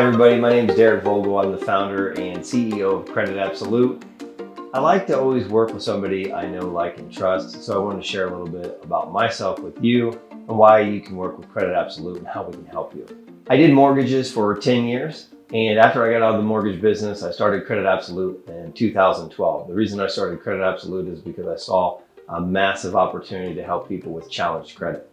everybody, my name is Derick Vogel. I'm the founder and CEO of Credit Absolute. I like to always work with somebody I know, like, and trust, so I want to share a little bit about myself with you and why you can work with Credit Absolute and how we can help you. I did mortgages for 10 years, and after I got out of the mortgage business, I started Credit Absolute in 2012. The reason I started Credit Absolute is because I saw a massive opportunity to help people with challenged credit.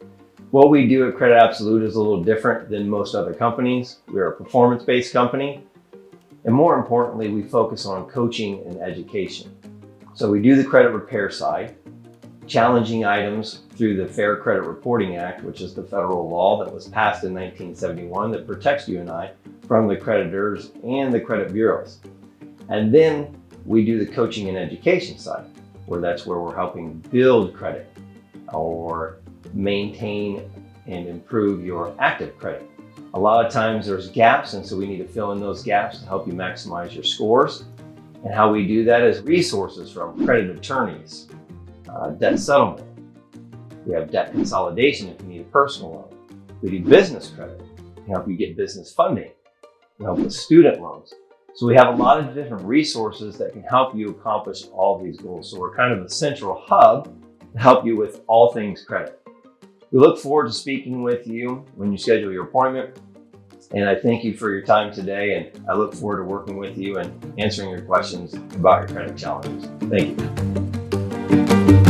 What we do at Credit Absolute is a little different than most other companies. We're a performance-based company, and more importantly, we focus on coaching and education. So we do the credit repair side, challenging items through the Fair Credit Reporting Act, which is the federal law that was passed in 1971 that protects you and I from the creditors and the credit bureaus. And then we do the coaching and education side, where we're helping build credit or maintain and improve your active credit. A lot of times there's gaps, and so we need to fill in those gaps to help you maximize your scores. And how we do that is resources from credit attorneys, debt settlement. We have debt consolidation if you need a personal loan. We do business credit to help you get business funding. We help with student loans. So we have a lot of different resources that can help you accomplish all these goals. So we're kind of the central hub to help you with all things credit. We look forward to speaking with you when you schedule your appointment. And I thank you for your time today. And I look forward to working with you and answering your questions about your credit challenges. Thank you.